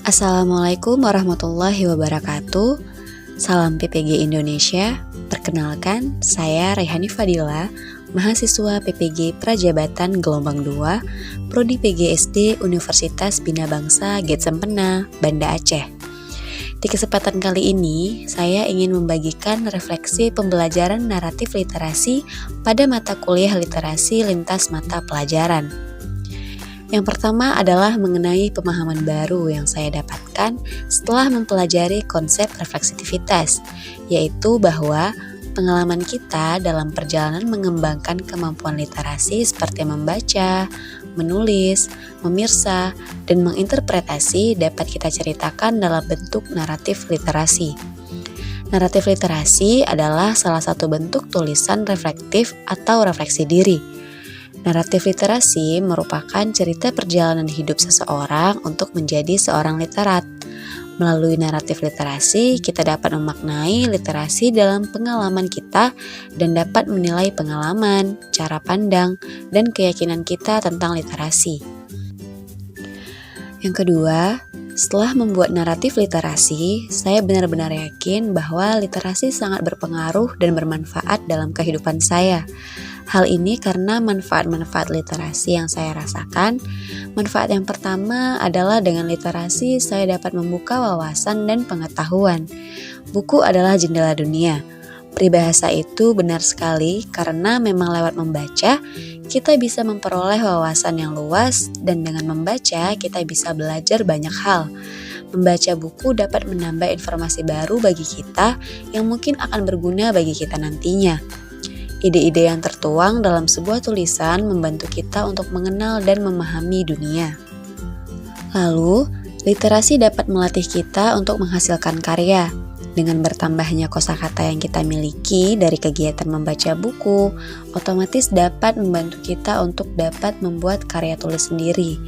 Assalamualaikum warahmatullahi wabarakatuh. Salam PPG Indonesia. Perkenalkan, saya Rayhani Fadila, mahasiswa PPG Prajabatan Gelombang 2, Prodi PGSD Universitas Bina Bangsa Getsempena, Banda Aceh. Di kesempatan kali ini, saya ingin membagikan refleksi pembelajaran naratif literasi pada mata kuliah literasi lintas mata pelajaran. Yang pertama adalah mengenai pemahaman baru yang saya dapatkan setelah mempelajari konsep refleksitivitas, yaitu bahwa pengalaman kita dalam perjalanan mengembangkan kemampuan literasi seperti membaca, menulis, memirsa, dan menginterpretasi dapat kita ceritakan dalam bentuk naratif literasi. Naratif literasi adalah salah satu bentuk tulisan reflektif atau refleksi diri. Naratif literasi merupakan cerita perjalanan hidup seseorang untuk menjadi seorang literat. Melalui naratif literasi, kita dapat memaknai literasi dalam pengalaman kita dan dapat menilai pengalaman, cara pandang, dan keyakinan kita tentang literasi. Yang kedua, setelah membuat naratif literasi, saya benar-benar yakin bahwa literasi sangat berpengaruh dan bermanfaat dalam kehidupan saya. Hal ini karena manfaat-manfaat literasi yang saya rasakan. Manfaat yang pertama adalah dengan literasi saya dapat membuka wawasan dan pengetahuan. Buku adalah jendela dunia. Peribahasa itu benar sekali karena memang lewat membaca, kita bisa memperoleh wawasan yang luas dan dengan membaca kita bisa belajar banyak hal. Membaca buku dapat menambah informasi baru bagi kita yang mungkin akan berguna bagi kita nantinya. Ide-ide yang tertuang dalam sebuah tulisan membantu kita untuk mengenal dan memahami dunia. Lalu, literasi dapat melatih kita untuk menghasilkan karya. Dengan bertambahnya kosakata yang kita miliki dari kegiatan membaca buku, otomatis dapat membantu kita untuk dapat membuat karya tulis sendiri.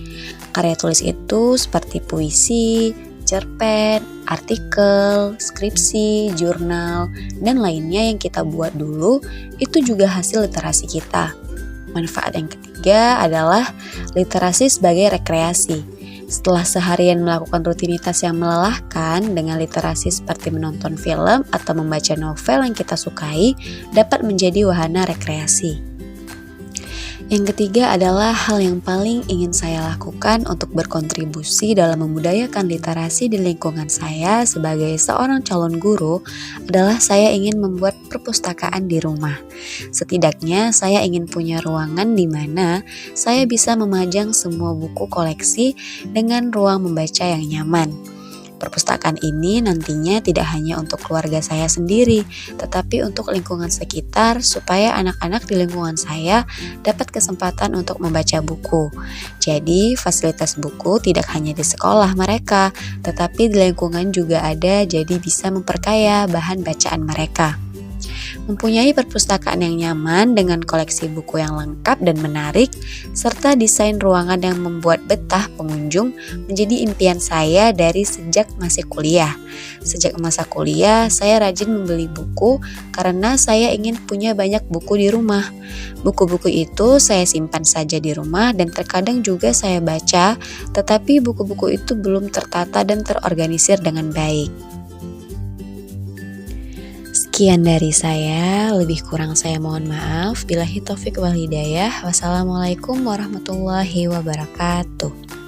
Karya tulis itu seperti puisi, cerpen, artikel, skripsi, jurnal, dan lainnya yang kita buat dulu itu juga hasil literasi kita. Manfaat yang ketiga adalah literasi sebagai rekreasi. Setelah seharian melakukan rutinitas yang melelahkan dengan literasi seperti menonton film atau membaca novel yang kita sukai dapat menjadi wahana rekreasi. Yang ketiga adalah hal yang paling ingin saya lakukan untuk berkontribusi dalam membudayakan literasi di lingkungan saya sebagai seorang calon guru adalah saya ingin membuat perpustakaan di rumah. Setidaknya saya ingin punya ruangan di mana saya bisa memajang semua buku koleksi dengan ruang membaca yang nyaman. Perpustakaan ini nantinya tidak hanya untuk keluarga saya sendiri, tetapi untuk lingkungan sekitar supaya anak-anak di lingkungan saya dapat kesempatan untuk membaca buku. Jadi, fasilitas buku tidak hanya di sekolah mereka, tetapi di lingkungan juga ada, jadi bisa memperkaya bahan bacaan mereka. Mempunyai perpustakaan yang nyaman dengan koleksi buku yang lengkap dan menarik, serta desain ruangan yang membuat betah pengunjung menjadi impian saya dari sejak masih kuliah. Sejak masa kuliah, saya rajin membeli buku karena saya ingin punya banyak buku di rumah. Buku-buku itu saya simpan saja di rumah dan terkadang juga saya baca, tetapi buku-buku itu belum tertata dan terorganisir dengan baik. Sekian dari saya, lebih kurang saya mohon maaf. Billahi taufik wal hidayah. Wassalamualaikum warahmatullahi wabarakatuh.